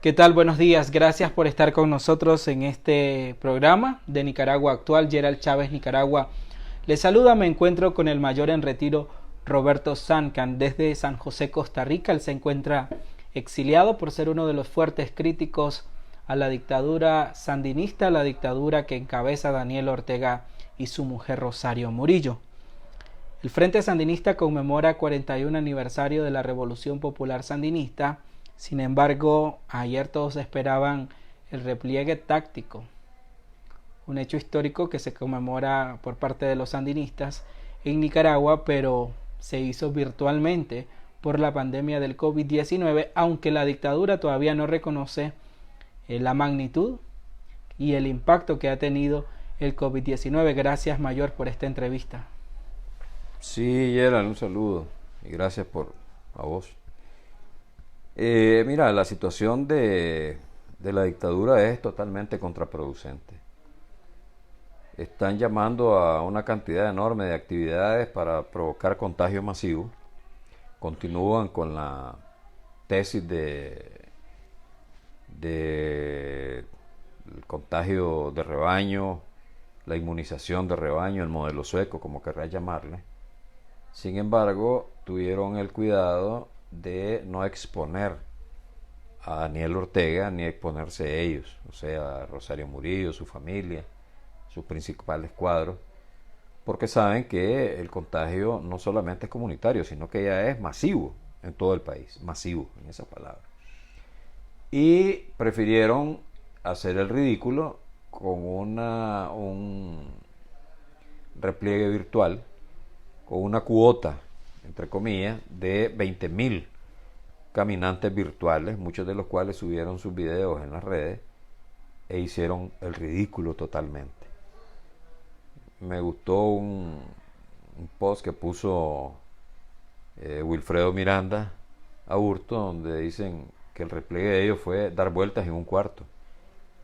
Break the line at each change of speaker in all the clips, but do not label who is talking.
¿Qué tal? Buenos días. Gracias por estar con nosotros en este programa de Nicaragua Actual. Gerald Chávez, Nicaragua. Les saluda, me encuentro con el mayor en retiro Roberto Sancan desde San José, Costa Rica. Él se encuentra exiliado por ser uno de los fuertes críticos a la dictadura sandinista, la dictadura que encabeza Daniel Ortega y su mujer Rosario Murillo. El Frente Sandinista conmemora 41 aniversario de la Revolución Popular Sandinista. Sin embargo, ayer todos esperaban el repliegue táctico, un hecho histórico que se conmemora por parte de los sandinistas en Nicaragua, pero se hizo virtualmente por la pandemia del COVID-19, aunque la dictadura todavía no reconoce la magnitud y el impacto que ha tenido el COVID-19. Gracias, Mayor, por esta entrevista.
Sí, Gerald, un saludo y gracias a vos. Mira, la situación de la dictadura es totalmente contraproducente. Están llamando a una cantidad enorme de actividades para provocar contagio masivo. Continúan con la tesis de el contagio de rebaño, la inmunización de rebaño, el modelo sueco, como querrás llamarle. Sin embargo, tuvieron el cuidado de no exponer a Daniel Ortega ni exponerse ellos, o sea, Rosario Murillo, su familia, sus principales cuadros, porque saben que el contagio no solamente es comunitario, sino que ya es masivo en todo el país, masivo en esa palabra. Y prefirieron hacer el ridículo con un repliegue virtual, con una cuota, entre comillas, de 20.000 caminantes virtuales, muchos de los cuales subieron sus videos en las redes e hicieron el ridículo totalmente. Me gustó un post que puso Wilfredo Miranda Aburto, donde dicen que el repliegue de ellos fue dar vueltas en un cuarto.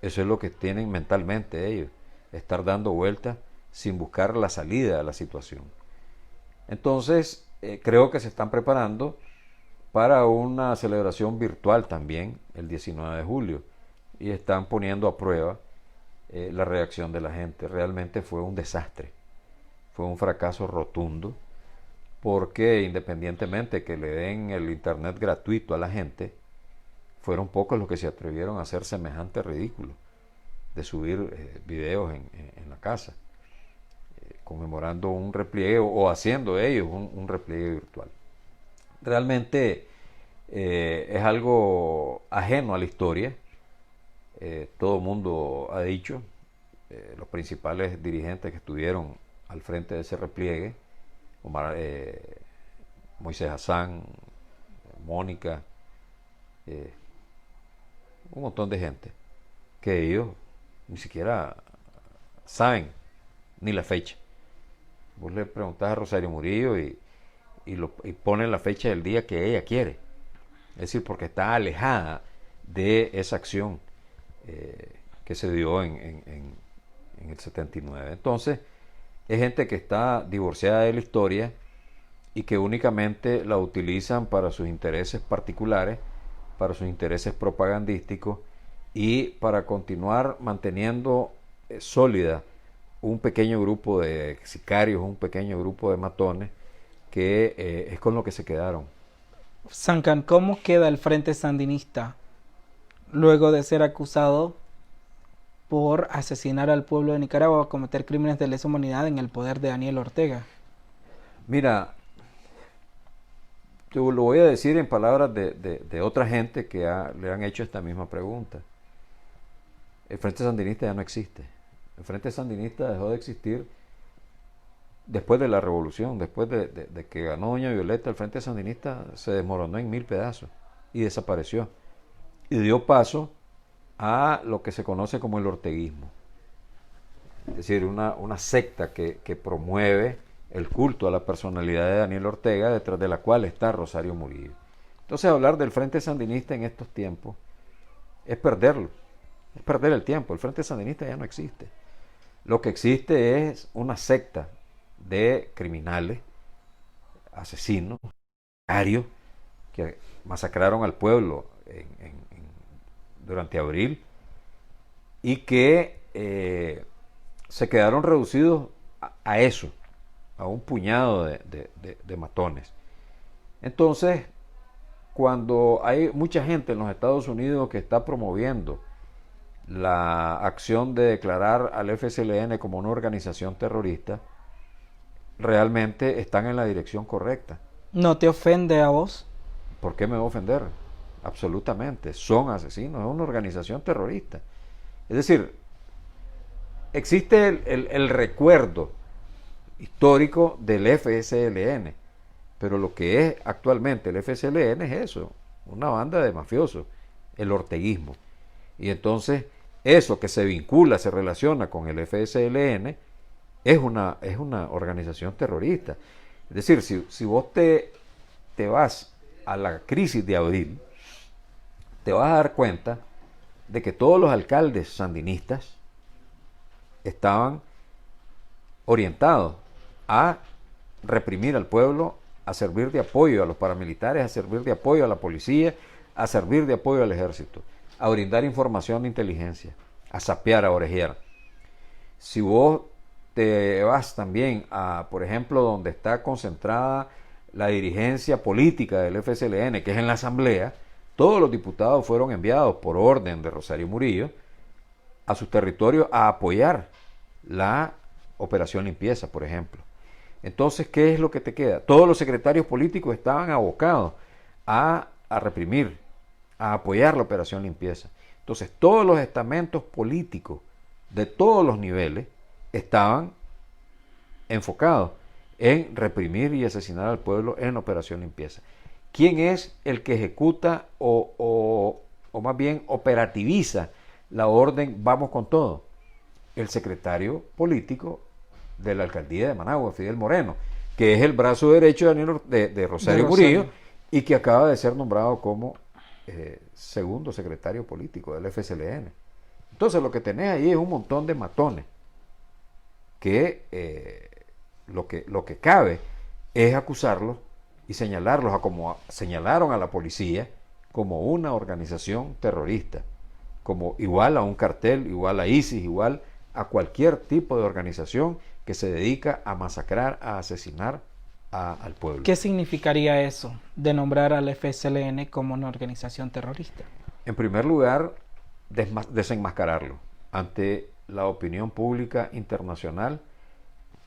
Eso es lo que tienen mentalmente ellos, estar dando vueltas sin buscar la salida a la situación. Entonces, creo que se están preparando para una celebración virtual también el 19 de julio y están poniendo a prueba la reacción de la gente. Realmente fue un desastre, fue un fracaso rotundo, porque independientemente que le den el internet gratuito a la gente, fueron pocos los que se atrevieron a hacer semejante ridículo de subir videos en la casa conmemorando un repliegue o haciendo ellos un repliegue virtual. Realmente es algo ajeno a la historia. Todo el mundo ha dicho, los principales dirigentes que estuvieron al frente de ese repliegue, Omar, Moisés Hassan, Mónica, eh, un montón de gente, que ellos ni siquiera saben ni la fecha. Vos le preguntás a Rosario Murillo y ponen la fecha del día que ella quiere. Es decir, porque está alejada de esa acción que se dio en el 79. Entonces, es gente que está divorciada de la historia y que únicamente la utilizan para sus intereses particulares, para sus intereses propagandísticos y para continuar manteniendo sólida un pequeño grupo de sicarios, un pequeño grupo de matones que es con lo que se quedaron.
Sancan, ¿cómo queda el Frente Sandinista luego de ser acusado por asesinar al pueblo de Nicaragua o cometer crímenes de lesa humanidad en el poder de Daniel Ortega?
Mira, yo lo voy a decir en palabras de otra gente que le han hecho esta misma pregunta. El Frente Sandinista ya no existe. El Frente Sandinista dejó de existir después de la revolución, después de que ganó doña Violeta. El Frente Sandinista se desmoronó en 1000 pedazos y desapareció. Y dio paso a lo que se conoce como el orteguismo. Es decir, una secta que promueve el culto a la personalidad de Daniel Ortega, detrás de la cual está Rosario Murillo. Entonces, hablar del Frente Sandinista en estos tiempos es perderlo, es perder el tiempo. El Frente Sandinista ya no existe. Lo que existe es una secta de criminales, asesinos, que masacraron al pueblo durante abril y que se quedaron reducidos a eso, a un puñado de matones. Entonces, cuando hay mucha gente en los Estados Unidos que está promoviendo la acción de declarar al FSLN como una organización terrorista, realmente están en la dirección correcta.
¿No te ofende a vos?
¿Por qué me va a ofender? Absolutamente, son asesinos, es una organización terrorista. Es decir, existe el recuerdo histórico del FSLN, pero lo que es actualmente el FSLN es eso, una banda de mafiosos, el orteguismo. Y entonces eso que se vincula, se relaciona con el FSLN, es una organización terrorista. Es decir, si vos te vas a la crisis de abril, te vas a dar cuenta de que todos los alcaldes sandinistas estaban orientados a reprimir al pueblo, a servir de apoyo a los paramilitares, a servir de apoyo a la policía, a servir de apoyo al ejército, a brindar información de inteligencia, a sapear, a orejear. Si vos te vas también a, por ejemplo, donde está concentrada la dirigencia política del FSLN, que es en la Asamblea, todos los diputados fueron enviados por orden de Rosario Murillo a sus territorios a apoyar la operación limpieza, por ejemplo. Entonces, ¿qué es lo que te queda? Todos los secretarios políticos estaban abocados a reprimir, a apoyar la operación limpieza. Entonces, todos los estamentos políticos de todos los niveles estaban enfocados en reprimir y asesinar al pueblo en la operación limpieza. ¿Quién es el que ejecuta o más bien operativiza la orden vamos con todo? El secretario político de la alcaldía de Managua, Fidel Moreno, que es el brazo derecho de Rosario Murillo y que acaba de ser nombrado como segundo secretario político del FSLN. Entonces lo que tenés ahí es un montón de matones que lo que cabe es acusarlos y señalarlos como señalaron a la policía como una organización terrorista, como igual a un cartel, igual a ISIS, igual a cualquier tipo de organización que se dedica a masacrar, a asesinar al pueblo.
¿Qué significaría eso de nombrar al FSLN como una organización terrorista?
En primer lugar, desenmascararlo ante la opinión pública internacional,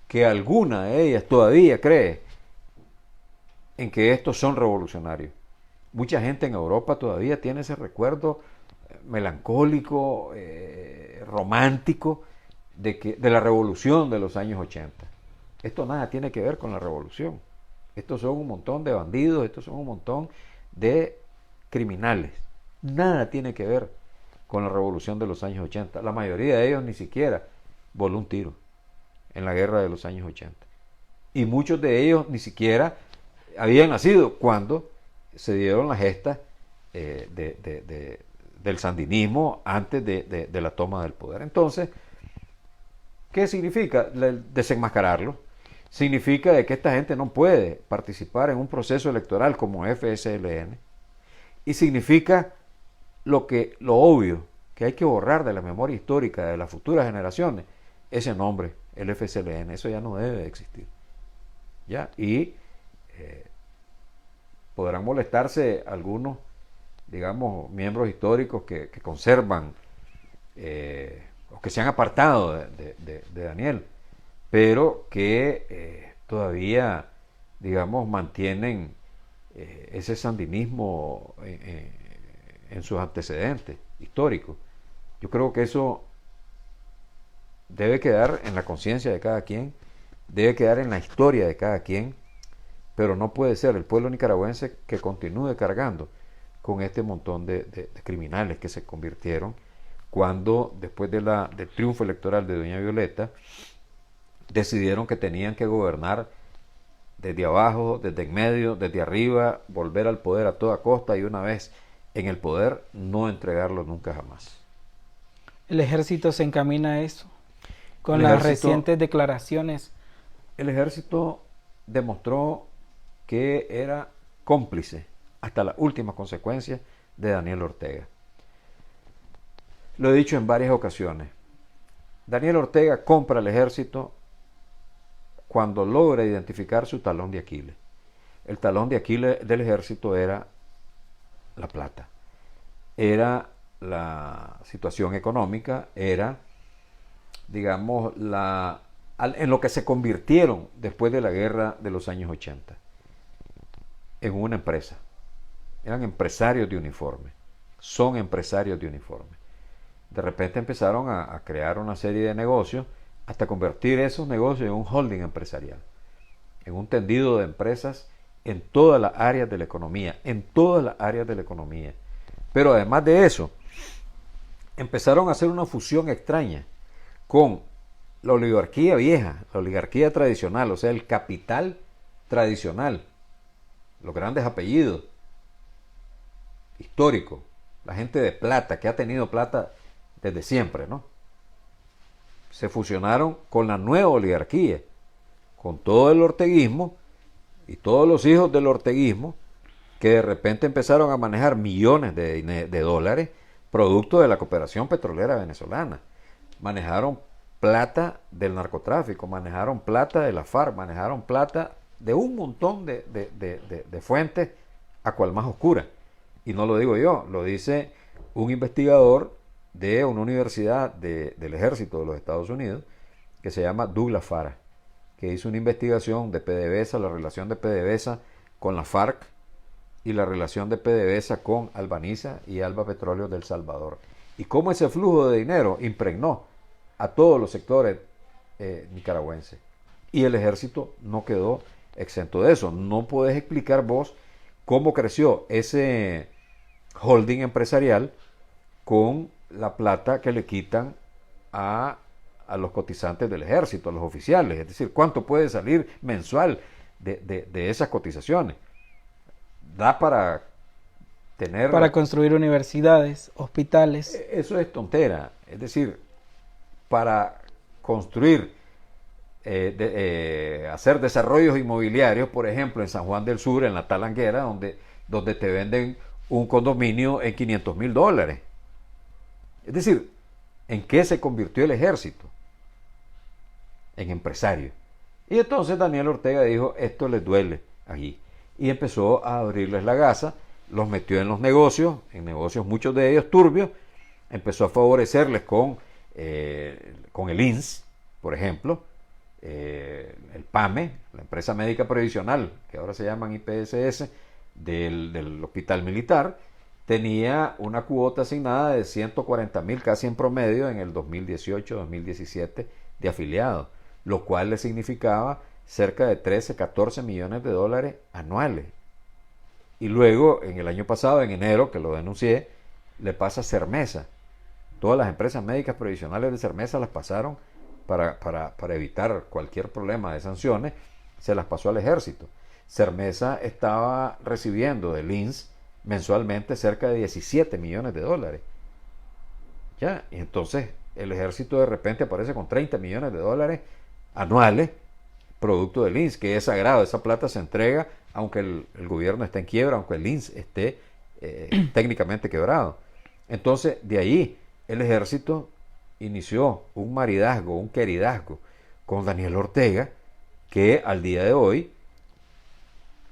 que alguna de ellas todavía cree en que estos son revolucionarios. Mucha gente en Europa todavía tiene ese recuerdo melancólico, romántico de la revolución de los años 80. Esto nada tiene que ver con la revolución. Estos son un montón de bandidos, estos son un montón de criminales. Nada tiene que ver con la revolución de los años 80. La mayoría de ellos ni siquiera voló un tiro en la guerra de los años 80. Y muchos de ellos ni siquiera habían nacido cuando se dieron las gestas del sandinismo antes de la toma del poder. Entonces, ¿qué significa desenmascararlo? Significa de que esta gente no puede participar en un proceso electoral como FSLN, y significa lo obvio, que hay que borrar de la memoria histórica de las futuras generaciones ese nombre, el FSLN. Eso ya no debe de existir. ¿Ya? Y podrán molestarse algunos, digamos, miembros históricos que conservan o que se han apartado de Daniel, pero que todavía, digamos, mantienen ese sandinismo en sus antecedentes históricos. Yo creo que eso debe quedar en la conciencia de cada quien, debe quedar en la historia de cada quien, pero no puede ser el pueblo nicaragüense que continúe cargando con este montón de criminales que se convirtieron cuando, después del triunfo electoral de doña Violeta, decidieron que tenían que gobernar desde abajo, desde en medio, desde arriba, volver al poder a toda costa, y una vez en el poder no entregarlo nunca jamás.
¿El ejército se encamina a eso? Con las recientes declaraciones.
El ejército demostró que era cómplice hasta las últimas consecuencias de Daniel Ortega. Lo he dicho en varias ocasiones. Daniel Ortega compra el ejército cuando logra identificar su talón de Aquiles. El talón de Aquiles del ejército era la plata, era la situación económica, era, digamos, en lo que se convirtieron después de la guerra de los años 80, en una empresa. Eran empresarios de uniforme, son empresarios de uniforme. De repente empezaron a crear una serie de negocios hasta convertir esos negocios en un holding empresarial, en un tendido de empresas en todas las áreas de la economía, en todas las áreas de la economía. Pero además de eso, empezaron a hacer una fusión extraña con la oligarquía vieja, la oligarquía tradicional, o sea, el capital tradicional, los grandes apellidos históricos, la gente de plata, que ha tenido plata desde siempre, ¿no? Se fusionaron con la nueva oligarquía, con todo el orteguismo y todos los hijos del orteguismo, que de repente empezaron a manejar millones de dólares producto de la cooperación petrolera venezolana. Manejaron plata del narcotráfico, manejaron plata de la FARC, manejaron plata de un montón de fuentes, a cual más oscura. Y no lo digo yo, lo dice un investigador de una universidad del ejército de los Estados Unidos, que se llama Douglas Farah, que hizo una investigación de PDVSA, la relación de PDVSA con la FARC y la relación de PDVSA con Albaniza y Alba Petróleo del Salvador. Y cómo ese flujo de dinero impregnó a todos los sectores nicaragüenses. Y el ejército no quedó exento de eso. No podés explicar vos cómo creció ese holding empresarial con la plata que le quitan a los cotizantes del ejército, a los oficiales. Es decir, ¿cuánto puede salir mensual de esas cotizaciones? Da para tener...
Para construir universidades, hospitales.
Eso es tontera. Es decir, para construir, hacer desarrollos inmobiliarios, por ejemplo, en San Juan del Sur, en la Talanguera, donde te venden un condominio en $500,000. Es decir, ¿en qué se convirtió el ejército? En empresario. Y entonces Daniel Ortega dijo, esto les duele allí. Y empezó a abrirles la gasa, los metió en los negocios, muchos de ellos turbios, empezó a favorecerles con el INS, por ejemplo, el PAME, la empresa médica previsional, que ahora se llaman IPSS, del hospital militar, tenía una cuota asignada de 140,000 casi en promedio en el 2018-2017 de afiliados, lo cual le significaba cerca de 13, 14 millones de dólares anuales. Y luego, en el año pasado, en enero, que lo denuncié, le pasa a Sermesa. Todas las empresas médicas provisionales de Sermesa las pasaron para evitar cualquier problema de sanciones, se las pasó al ejército. Sermesa estaba recibiendo del INS mensualmente cerca de 17 millones de dólares. ¿Ya? Y entonces el ejército de repente aparece con 30 millones de dólares anuales, producto del INS, que es sagrado. Esa plata se entrega aunque el gobierno esté en quiebra, aunque el INS esté técnicamente quebrado. Entonces, de ahí el ejército inició un maridazgo, un queridazgo con Daniel Ortega, que al día de hoy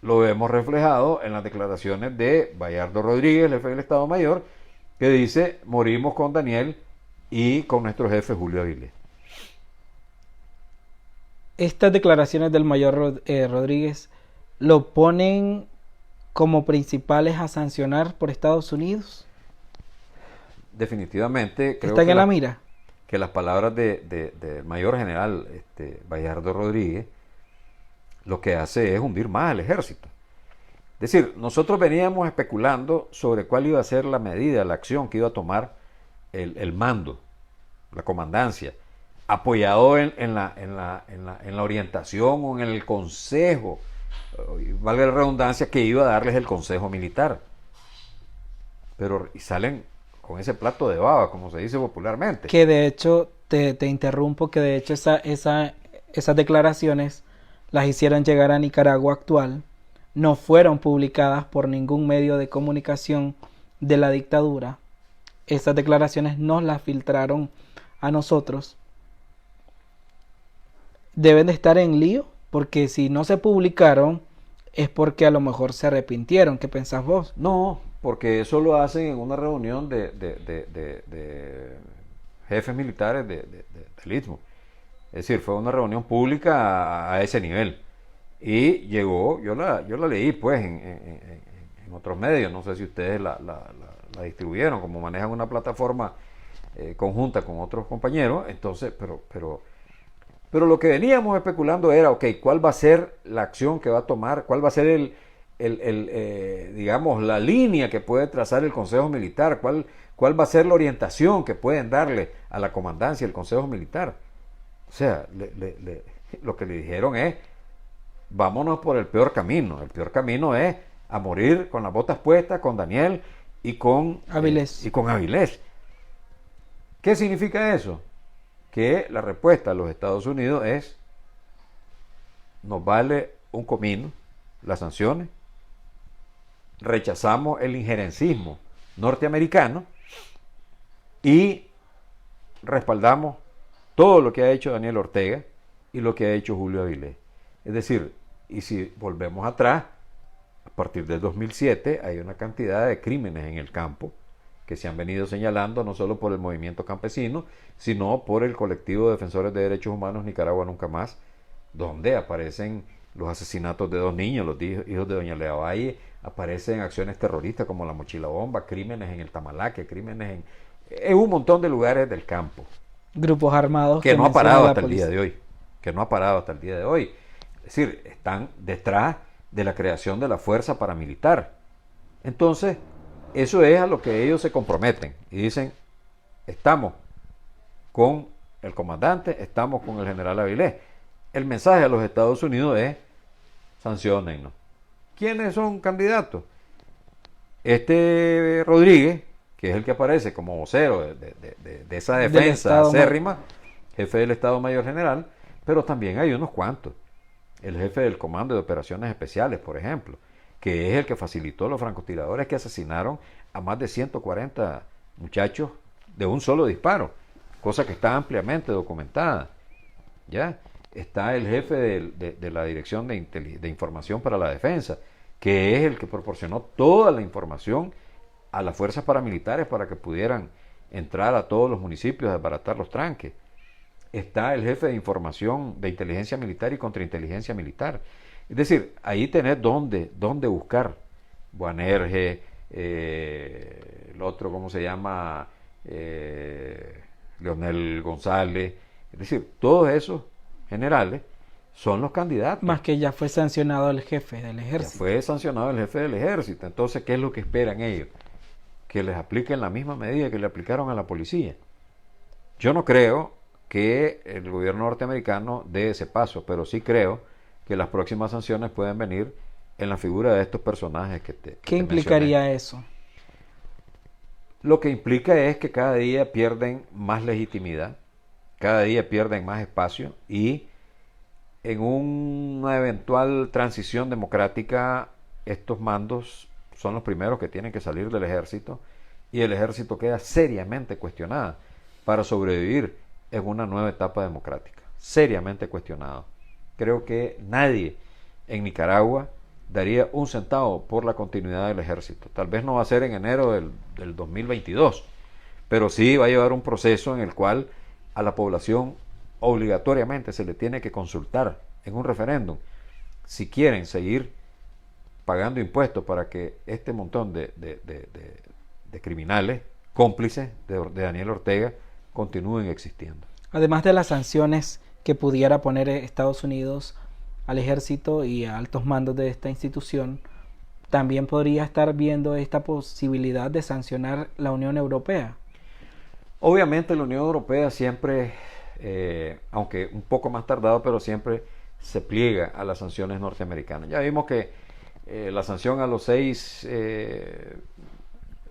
lo vemos reflejado en las declaraciones de Bayardo Rodríguez, el jefe del Estado Mayor, que dice, morimos con Daniel y con nuestro jefe Julio Avilés.
Estas declaraciones del mayor Rodríguez lo ponen como principales a sancionar por Estados Unidos.
Definitivamente creo
¿Están en la mira?
Que las palabras del mayor general Bayardo Rodríguez lo que hace es hundir más al ejército. Es decir, nosotros veníamos especulando sobre cuál iba a ser la medida, la acción que iba a tomar el mando, la comandancia, apoyado en la orientación o en el consejo, valga la redundancia, que iba a darles el consejo militar. Pero y salen con ese plato de baba, como se dice popularmente.
Que de hecho, te interrumpo, que de hecho esas declaraciones las hicieron llegar a Nicaragua actual, no fueron publicadas por ningún medio de comunicación de la dictadura. esas declaraciones nos las filtraron a nosotros, deben de estar en lío, porque si no se publicaron es porque a lo mejor se arrepintieron. ¿Qué pensás vos?
No, porque eso lo hacen en una reunión de jefes militares del Istmo. Es decir, fue una reunión pública a ese nivel. Y llegó, yo la leí pues en otros medios, no sé si ustedes la distribuyeron, como manejan una plataforma conjunta con otros compañeros, entonces, pero lo que veníamos especulando era, ok, ¿cuál va a ser la acción que va a tomar? ¿Cuál va a ser digamos, la línea que puede trazar el Consejo Militar? ¿Cuál va a ser la orientación que pueden darle a la comandancia del Consejo Militar? O sea, lo que le dijeron es, vámonos por el peor camino. El peor camino es a morir con las botas puestas, con Daniel y con Avilés. ¿Qué significa eso? Que la respuesta de los Estados Unidos es, nos vale un comino las sanciones, rechazamos el injerencismo norteamericano y respaldamos todo lo que ha hecho Daniel Ortega y lo que ha hecho Julio Avilés. Es decir, y si volvemos atrás, a partir del 2007 hay una cantidad de crímenes en el campo que se han venido señalando no solo por el movimiento campesino, sino por el colectivo de defensores de derechos humanos Nicaragua Nunca Más, donde aparecen los asesinatos de 2 niños, los hijos de doña Lea Valle, aparecen acciones terroristas como la mochila bomba, crímenes en el Tamalaque, crímenes en un montón de lugares del campo.
Grupos armados
que no ha parado hasta el día de hoy. Que no ha parado hasta el día de hoy. Es decir, están detrás de la creación de la fuerza paramilitar. Entonces, eso es a lo que ellos se comprometen. Y dicen, estamos con el comandante, estamos con el general Avilés. El mensaje a los Estados Unidos es, sanciónennos. ¿Quiénes son candidatos? Este Rodríguez, que es el que aparece como vocero de esa defensa acérrima, jefe del Estado Mayor General, pero también hay unos cuantos. El jefe del Comando de Operaciones Especiales, por ejemplo, que es el que facilitó los francotiradores que asesinaron a más de 140 muchachos de un solo disparo, cosa que está ampliamente documentada. ¿Ya? Está el jefe de la Dirección de Información para la Defensa, que es el que proporcionó toda la información a las fuerzas paramilitares para que pudieran entrar a todos los municipios a desbaratar los tranques. Está el jefe de información de inteligencia militar y contrainteligencia militar. Es decir, ahí tenés dónde buscar. Boanerge, el otro, ¿cómo se llama? Leonel González. Es decir, todos esos generales son los candidatos.
Más que ya fue sancionado el jefe del ejército.
Ya fue sancionado el jefe del ejército. Entonces, ¿qué es lo que esperan ellos? Que les apliquen la misma medida que le aplicaron a la policía. Yo no creo que el gobierno norteamericano dé ese paso, pero sí creo que las próximas sanciones pueden venir en la figura de estos personajes
¿Qué implicaría eso?
Lo que implica es que cada día pierden más legitimidad, cada día pierden más espacio y en una eventual transición democrática estos mandos son los primeros que tienen que salir del ejército y el ejército queda seriamente cuestionado para sobrevivir en una nueva etapa democrática, seriamente cuestionado. Creo que nadie en Nicaragua daría un centavo por la continuidad del ejército. Tal vez no va a ser en enero del 2022, pero sí va a llevar un proceso en el cual a la población obligatoriamente se le tiene que consultar en un referéndum si quieren seguir pagando impuestos para que este montón de criminales cómplices de Daniel Ortega continúen existiendo.
Además de las sanciones que pudiera poner Estados Unidos al ejército y a altos mandos de esta institución, también podría estar viendo esta posibilidad de sancionar la Unión Europea.
Obviamente la Unión Europea siempre, aunque un poco más tardado, pero siempre se pliega a las sanciones norteamericanas. Ya vimos que la sanción a los 6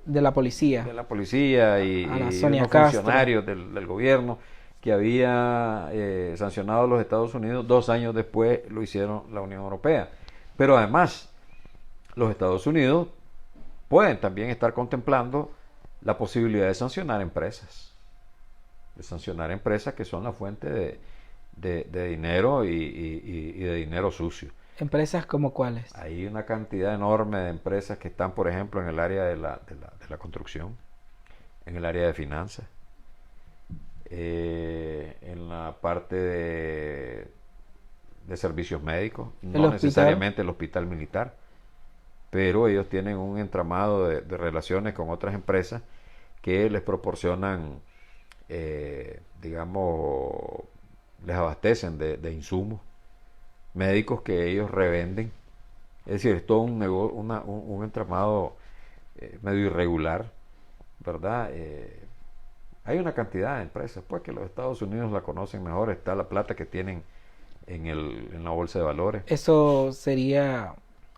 de la policía
y unos funcionarios del gobierno que había sancionado a los Estados Unidos, 2 años después lo hicieron la Unión Europea. Pero además, los Estados Unidos pueden también estar contemplando la posibilidad de sancionar empresas. De sancionar empresas que son la fuente de dinero y de dinero sucio.
¿Empresas como cuáles?
Hay una cantidad enorme de empresas que están, por ejemplo, en el área de la construcción, en el área de finanzas, en la parte de servicios médicos, no necesariamente el hospital militar, pero ellos tienen un entramado de relaciones con otras empresas que les proporcionan, digamos, les abastecen de insumos médicos que ellos revenden. Es decir, es todo un entramado medio irregular, ¿verdad? Hay una cantidad de empresas, pues que los Estados Unidos la conocen mejor, está la plata que tienen en la bolsa de valores.
Eso sería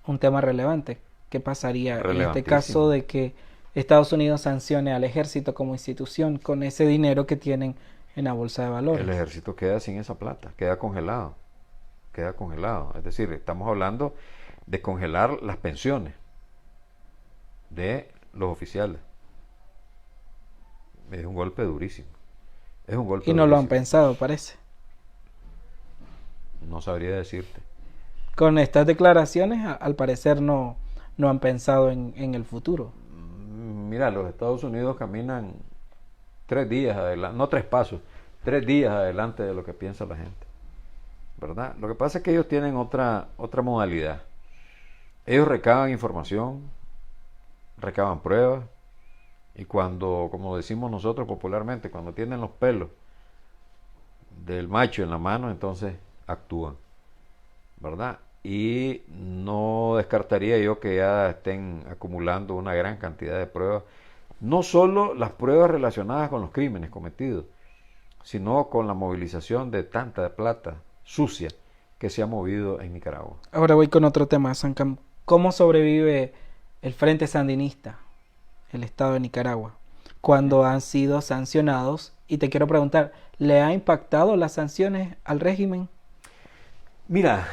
un tema relevante. ¿Qué pasaría en este caso de que Estados Unidos sancione al ejército como institución con ese dinero que tienen en la bolsa de valores?
El ejército queda sin esa plata, queda congelado. Es decir, estamos hablando de congelar las pensiones de los oficiales. Es un golpe durísimo.
Y no lo han pensado, parece.
No sabría decirte.
Con estas declaraciones, al parecer no han pensado en el futuro.
Mira, los Estados Unidos caminan 3 días adelante, no 3 pasos, 3 días adelante de lo que piensa la gente, ¿verdad? Lo que pasa es que ellos tienen otra modalidad. Ellos recaban información, recaban pruebas, y cuando, como decimos nosotros popularmente, cuando tienen los pelos del macho en la mano, entonces actúan, ¿verdad? Y no descartaría yo que ya estén acumulando una gran cantidad de pruebas, no solo las pruebas relacionadas con los crímenes cometidos, sino con la movilización de tanta plata sucia que se ha movido en Nicaragua.
Ahora voy con otro tema, Sancam. ¿Cómo sobrevive el Frente Sandinista, el Estado de Nicaragua, cuando han sido sancionados? Y te quiero preguntar, ¿le ha impactado las sanciones al régimen?
Mira,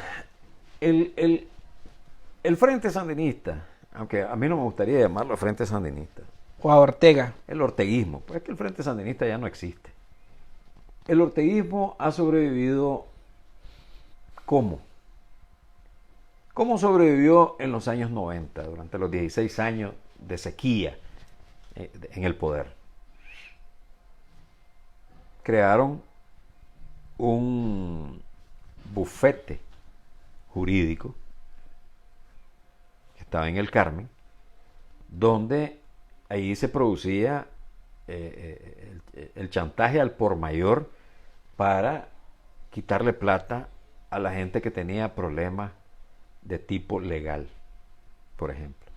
el Frente Sandinista, aunque a mí no me gustaría llamarlo Frente Sandinista,
o a Ortega,
el orteguismo, pues es que el Frente Sandinista ya no existe. El orteguismo ha sobrevivido ¿cómo? ¿Cómo sobrevivió en los años 90, durante los 16 años de sequía en el poder? Crearon un bufete jurídico que estaba en el Carmen, donde ahí se producía el chantaje al por mayor para quitarle plata a la gente que tenía problemas de tipo legal, por ejemplo.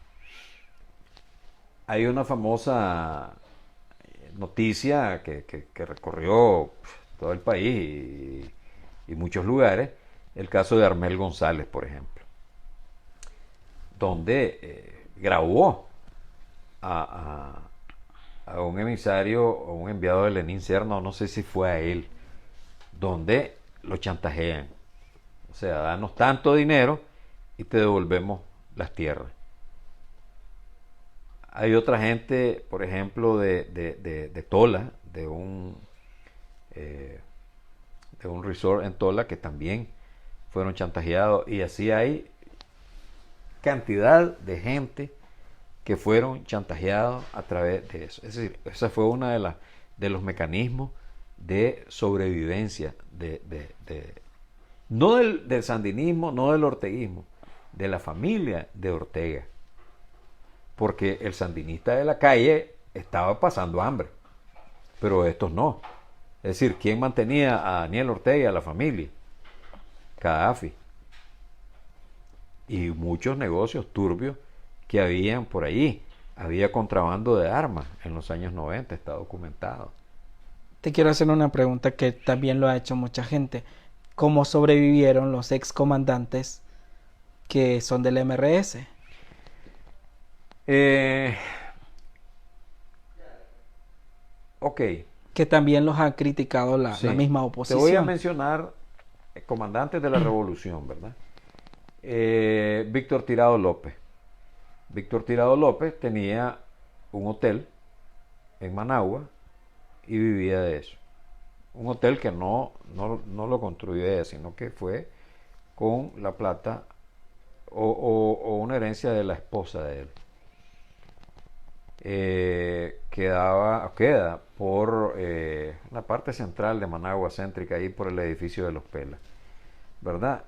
Hay una famosa noticia que recorrió todo el país y muchos lugares, el caso de Armel González, por ejemplo, donde grabó a un emisario o un enviado de Lenín Serna, no sé si fue a él, donde lo chantajean. O sea, danos tanto dinero y te devolvemos las tierras. Hay otra gente, por ejemplo, de Tola, de un resort en Tola, que también fueron chantajeados, y así hay cantidad de gente que fueron chantajeados a través de eso. Es decir, ese fue uno de los mecanismos de sobrevivencia no del sandinismo, no del orteguismo, de la familia de Ortega, porque el sandinista de la calle estaba pasando hambre, pero estos no. Es decir, ¿quién mantenía a Daniel Ortega y a la familia? Gaddafi. Y muchos negocios turbios que habían por allí. Había contrabando de armas en los años 90, está documentado.
Te quiero hacer una pregunta que también lo ha hecho mucha gente. ¿Cómo sobrevivieron los excomandantes que son del MRS?
Ok.
Que también los ha criticado la misma oposición.
Te voy a mencionar comandantes de la revolución, ¿verdad? Víctor Tirado López. Víctor Tirado López tenía un hotel en Managua y vivía de eso. Un hotel que no lo construyó ella, sino que fue con la plata o una herencia de la esposa de él. Queda por la parte central de Managua céntrica, ahí por el edificio de los Pelas, ¿verdad?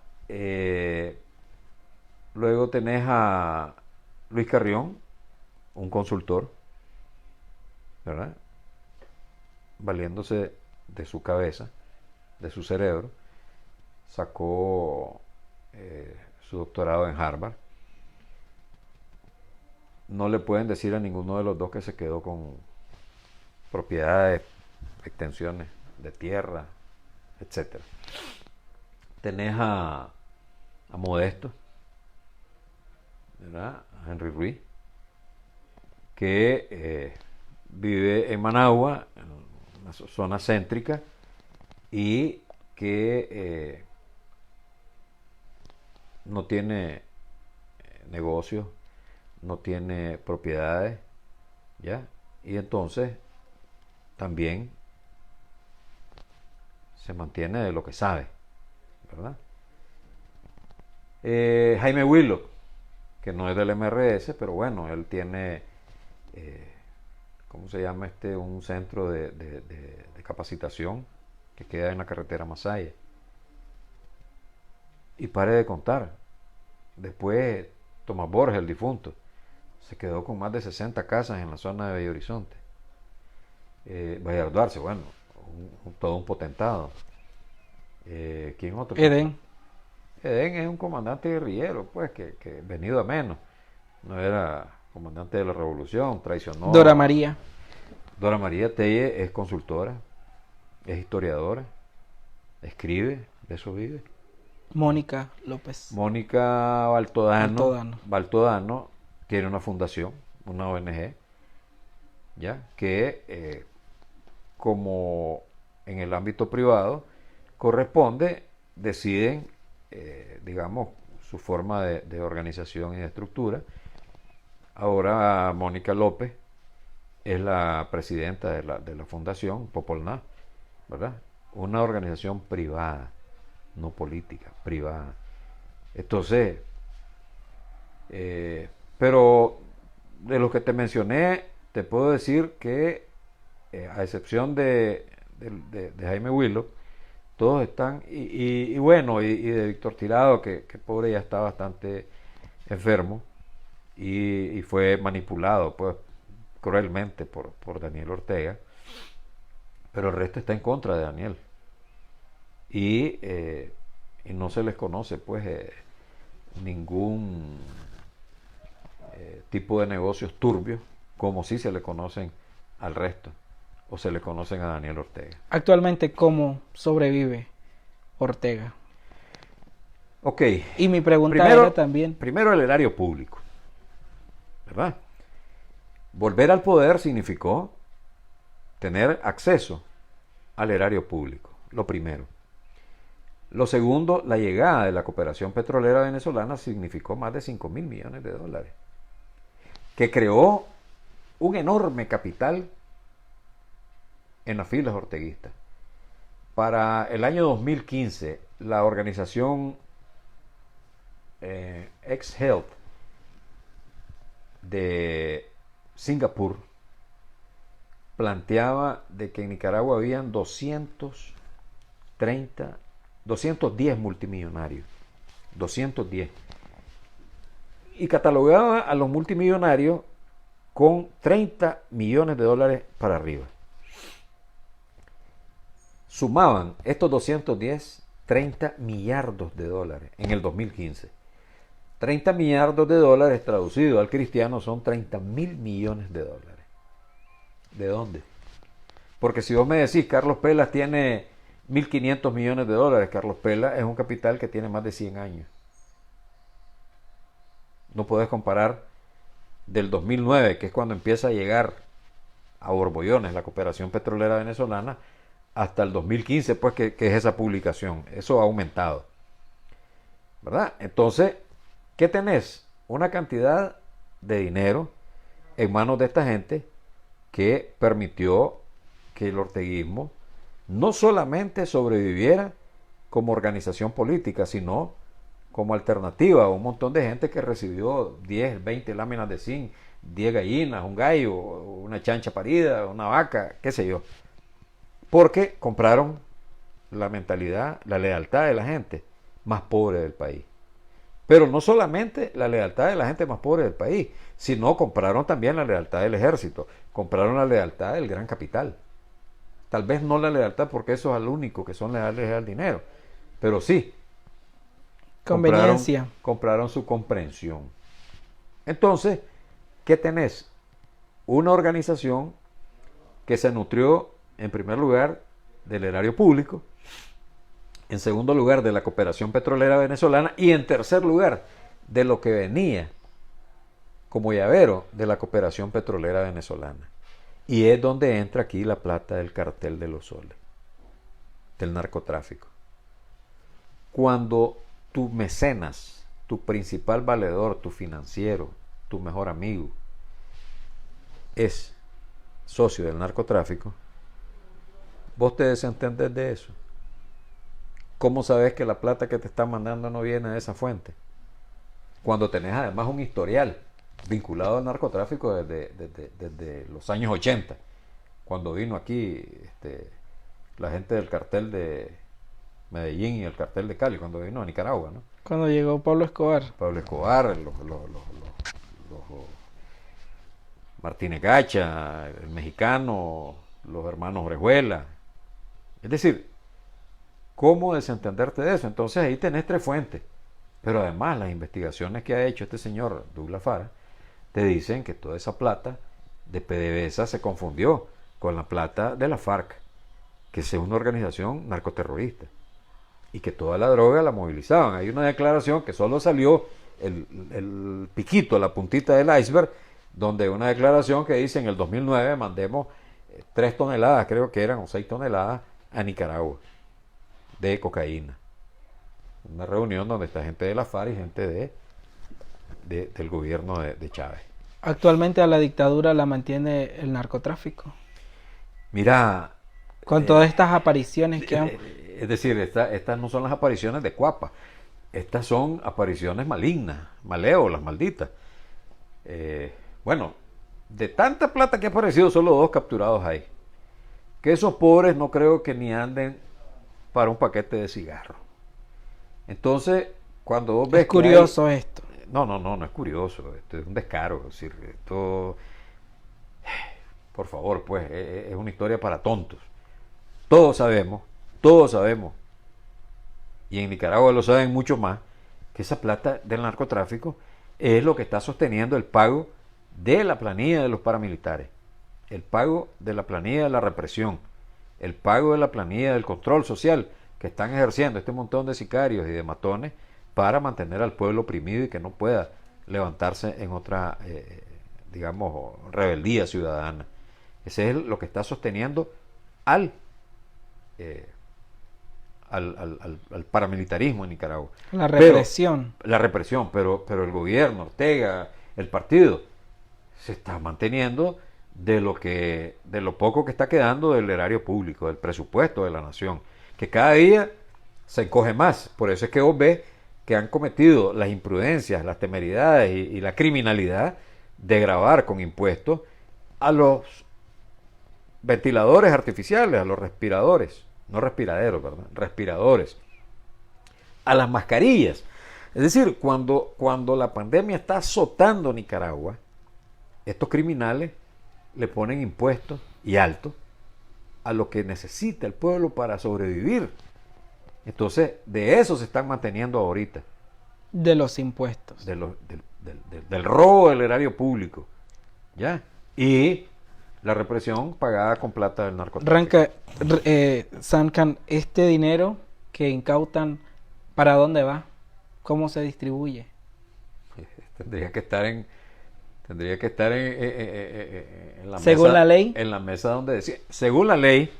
Luego tenés a Luis Carrión, un consultor, ¿verdad? Valiéndose de su cabeza, de su cerebro, sacó su doctorado en Harvard. No le pueden decir a ninguno de los dos que se quedó con propiedades, extensiones de tierra, etc. Tenés a Modesto, ¿verdad? A Henry Ruiz, que vive en Managua, en una zona céntrica, y que no tiene negocios, no tiene propiedades, ¿ya? Y entonces también se mantiene de lo que sabe, ¿verdad? Jaime Willock, que no es del MRS, pero bueno, él tiene, ¿cómo se llama este? Un centro de capacitación que queda en la carretera Masaya. Y pare de contar. Después, Tomás Borges, el difunto, se quedó con más de 60 casas en la zona de Bello Horizonte. Bayardo Arce, bueno, todo un potentado. ¿Quién otro?
Edén.
Edén es un comandante guerrillero, pues, que venido a menos. No era comandante de la revolución, traicionó.
Dora María.
Dora María Telle es consultora, es historiadora, escribe, de eso vive.
Mónica López.
Mónica Baltodano tiene una fundación, una ONG, ¿ya? Que como en el ámbito privado corresponde, deciden, digamos, su forma de organización y de estructura. Ahora Mónica López es la presidenta de la fundación Popolná, ¿verdad? Una organización privada, no política, privada. Entonces, pero de los que te mencioné, te puedo decir que, a excepción de Jaime Willock, todos están, y bueno, y de Víctor Tirado, que pobre ya está bastante enfermo, y fue manipulado, pues, cruelmente por Daniel Ortega, pero el resto está en contra de Daniel. Y no se les conoce, pues, ningún tipo de negocios turbios, como si se le conocen al resto, o se le conocen a Daniel Ortega.
Actualmente, ¿cómo sobrevive Ortega?
Ok.
Y mi pregunta era también...
Primero, el erario público, ¿verdad? Volver al poder significó tener acceso al erario público, lo primero. Lo segundo, la llegada de la cooperación petrolera venezolana significó más de 5.000 millones de dólares, que creó un enorme capital en las filas orteguistas. Para el año 2015, la organización X-Health de Singapur planteaba de que en Nicaragua habían 210 multimillonarios, 210, y catalogaba a los multimillonarios con 30 millones de dólares para arriba. Sumaban estos 210 30 millardos de dólares en el 2015. 30 millardos de dólares traducido al cristiano son 30.000 millones de dólares. ¿De dónde? Porque si vos me decís, Carlos Pelas tiene 1.500 millones de dólares, Carlos Pelas es un capital que tiene más de 100 años. No podés comparar del 2009, que es cuando empieza a llegar a borbollones la cooperación petrolera venezolana, hasta el 2015, pues, que es esa publicación. Eso ha aumentado, ¿verdad? Entonces, ¿qué tenés? Una cantidad de dinero en manos de esta gente que permitió que el orteguismo no solamente sobreviviera como organización política, sino como alternativa a un montón de gente que recibió 10, 20 láminas de zinc, 10 gallinas, un gallo, una chancha parida, una vaca, qué sé yo. Porque compraron la mentalidad, la lealtad de la gente más pobre del país. Pero no solamente la lealtad de la gente más pobre del país, sino compraron también la lealtad del ejército, compraron la lealtad del gran capital. Tal vez no la lealtad porque eso es al único que son leales al dinero, pero sí
Conveniencia.
compraron su comprensión. Entonces, ¿qué tenés? Una organización que se nutrió en primer lugar del erario público, en segundo lugar de la cooperación petrolera venezolana y en tercer lugar de lo que venía como llavero de la cooperación petrolera venezolana. Y es donde entra aquí la plata del cartel de los soles, del narcotráfico. Cuando tu mecenas, tu principal valedor, tu financiero, tu mejor amigo, es socio del narcotráfico, vos te desentendés de eso. ¿Cómo sabes que la plata que te están mandando no viene de esa fuente? Cuando tenés además un historial vinculado al narcotráfico desde los años 80, cuando vino aquí la gente del cartel de Medellín y el cartel de Cali, cuando vino a Nicaragua, ¿no?
Cuando llegó Pablo Escobar.
Pablo Escobar, los Martínez Gacha, el mexicano, los hermanos Orejuela. Es decir, ¿cómo desentenderte de eso? Entonces ahí tenés tres fuentes. Pero además las investigaciones que ha hecho este señor Douglas Fara te dicen que toda esa plata de PDVSA se confundió con la plata de la FARC, que es una organización narcoterrorista, y que toda la droga la movilizaban. Hay una declaración que solo salió el piquito, la puntita del iceberg, donde una declaración que dice en el 2009 mandemos 3 toneladas, creo que eran, o 6 toneladas, a Nicaragua, de cocaína. Una reunión donde está gente de la FARC y gente del gobierno de Chávez.
Actualmente a la dictadura la mantiene el narcotráfico.
Mira,
con todas estas apariciones que han...
Es decir, estas no son las apariciones de Cuapa, estas son apariciones malignas, malévolas, malditas. Bueno, de tanta plata que ha aparecido, solo 2 capturados hay. Que esos pobres no creo que ni anden para un paquete de cigarros. Entonces, cuando vos ves...
Es curioso esto.
No es curioso, esto es un descaro. Es decir, esto, por favor, pues, es una historia para tontos. Todos sabemos, y en Nicaragua lo saben mucho más, que esa plata del narcotráfico es lo que está sosteniendo el pago de la planilla de los paramilitares, el pago de la planilla de la represión, el pago de la planilla del control social que están ejerciendo este montón de sicarios y de matones para mantener al pueblo oprimido y que no pueda levantarse en otra, digamos, rebeldía ciudadana. Ese es lo que está sosteniendo al paramilitarismo en Nicaragua.
La represión.
Pero el gobierno, Ortega, el partido, se está manteniendo de lo poco que está quedando del erario público, del presupuesto de la nación, que cada día se encoge más. Por eso es que vos ves que han cometido las imprudencias, las temeridades y la criminalidad de gravar con impuestos a los ventiladores artificiales, a los respiradores, no respiraderos, perdón, respiradores, a las mascarillas. Es decir, cuando la pandemia está azotando Nicaragua, estos criminales le ponen impuestos y altos a lo que necesita el pueblo para sobrevivir. Entonces, de eso se están manteniendo ahorita.
De los impuestos.
Del robo del erario público. ¿Ya? Y la represión pagada con plata del narcotráfico.
Sancan, este dinero que incautan, ¿para dónde va? ¿Cómo se distribuye?
Tendría que estar en la
según
mesa,
la ley.
En la mesa donde decía. Según la ley,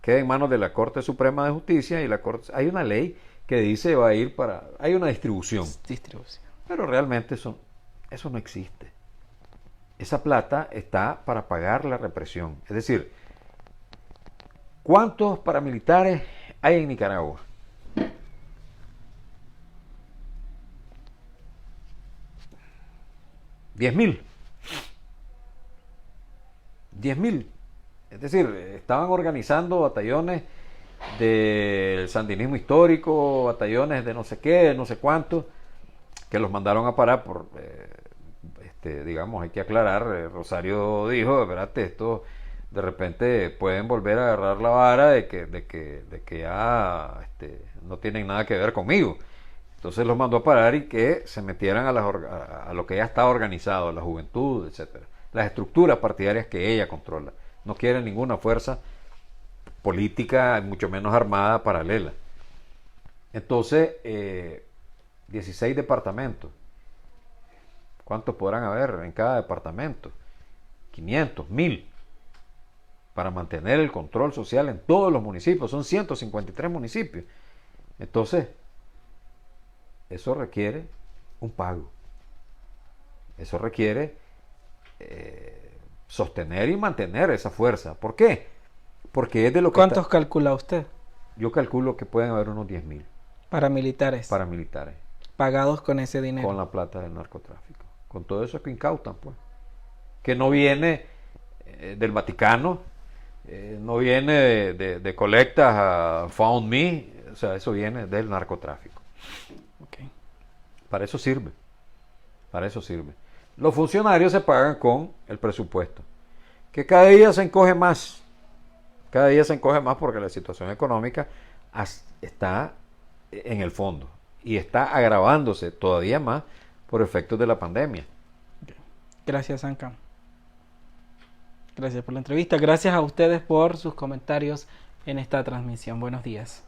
queda en manos de la Corte Suprema de Justicia y hay una ley que dice va a ir para... Hay una distribución.
Distribución.
Pero realmente eso no existe. esa plata está para pagar la represión. Es decir, ¿cuántos paramilitares hay en Nicaragua? 10.000. 10.000. Es decir, estaban organizando batallones del sandinismo histórico, batallones de no sé qué, de no sé cuánto, que los mandaron a parar por, digamos, hay que aclarar, Rosario dijo, espérate, esto de repente pueden volver a agarrar la vara de que ya no tienen nada que ver conmigo. Entonces los mandó a parar y que se metieran a lo que ya está organizado, la juventud, etcétera, las estructuras partidarias que ella controla. No quiere ninguna fuerza política, mucho menos armada, paralela. Entonces, 16 departamentos. ¿Cuántos podrán haber en cada departamento? 500, 1000. Para mantener el control social en todos los municipios. Son 153 municipios. Entonces, eso requiere un pago. Eso requiere sostener y mantener esa fuerza. ¿Por qué? Porque es de lo que...
¿Cuántos calcula usted?
Yo calculo que pueden haber unos 10.000
paramilitares pagados con ese dinero.
Con la plata del narcotráfico. Con todo eso que incautan, pues. Que no viene del Vaticano, no viene de colectas a Found Me, o sea, eso viene del narcotráfico.
Okay.
Para eso sirve. Para eso sirve. Los funcionarios se pagan con el presupuesto, que cada día se encoge más. Cada día se encoge más porque la situación económica está en el fondo y está agravándose todavía más por efectos de la pandemia.
Gracias, Sancan. Gracias por la entrevista. Gracias a ustedes por sus comentarios en esta transmisión. Buenos días.